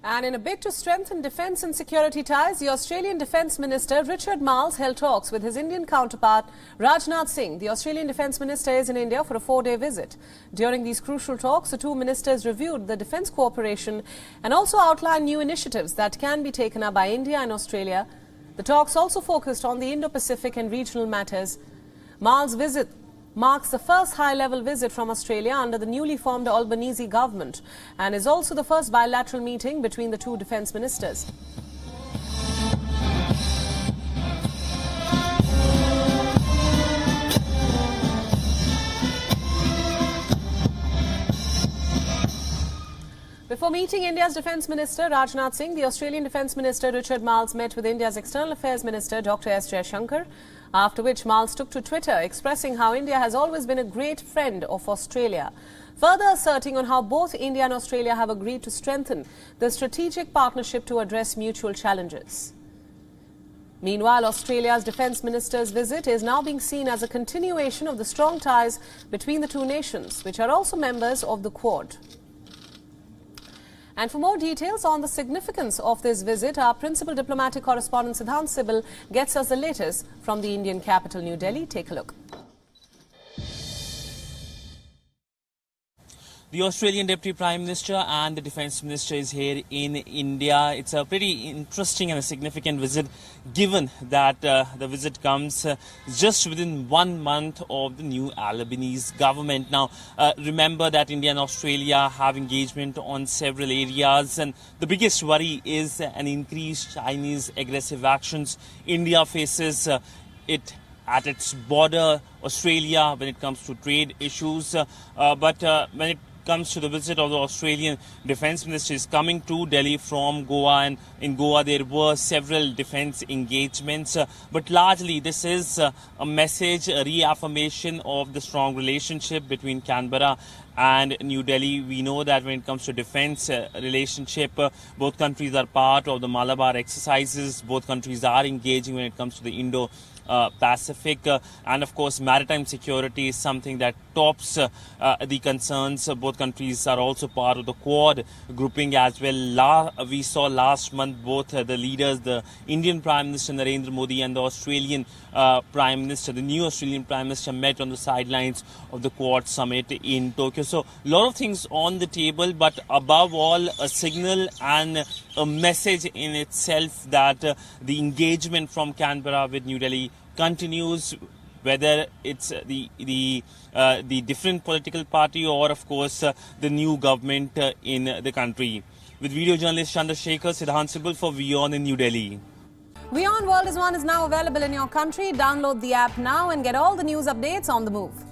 And in a bid to strengthen defence and security ties, the Australian Defence Minister Richard Marles held talks with his Indian counterpart Rajnath Singh. The Australian Defence Minister is in India for a 4-day visit. During these crucial talks, the two ministers reviewed the defence cooperation and also outlined new initiatives that can be taken up by India and Australia. The talks also focused on the Indo-Pacific and regional matters. Marles' visit marks the first high-level visit from Australia under the newly formed Albanese government and is also the first bilateral meeting between the two defence ministers. Before meeting India's Defence Minister Rajnath Singh, the Australian Defence Minister Richard Marles met with India's External Affairs Minister Dr. S. Jaishankar, after which Marles took to Twitter expressing how India has always been a great friend of Australia, further asserting on how both India and Australia have agreed to strengthen the strategic partnership to address mutual challenges. Meanwhile, Australia's Defence Minister's visit is now being seen as a continuation of the strong ties between the two nations, which are also members of the Quad. And for more details on the significance of this visit, our principal diplomatic correspondent Siddhant Sibil gets us the latest from the Indian capital, New Delhi. Take a look. The Australian Deputy Prime Minister and the Defence Minister is here in India. It's a pretty interesting and a significant visit, given that the visit comes just within 1 month of the new Albanese government. Now, remember that India and Australia have engagement on several areas, and the biggest worry is an increased Chinese aggressive actions. India faces it at its border, Australia, when it comes to trade issues, but when it comes to the visit of the Australian Defence Minister is coming to Delhi from Goa, and in Goa there were several defence engagements, but largely this is a message, a reaffirmation of the strong relationship between Canberra and New Delhi. We know that when it comes to defence relationship, both countries are part of the Malabar exercises. Both countries are engaging when it comes to the Indo-Pacific, and of course maritime security is something that tops the concerns. Both countries are also part of the Quad grouping as well. We saw last month both the leaders, the Indian Prime Minister Narendra Modi and the Australian Prime Minister, the new Australian Prime Minister, met on the sidelines of the Quad summit in Tokyo. So a lot of things on the table, but above all a signal and a message in itself that the engagement from Canberra with New Delhi continues, whether it's the different political party or of course the new government in the country. With video journalist Chandrasekhar, Siddhant Sibil for WION in New Delhi. WION World is now available in your country. Download the app now and get all the news updates on the move.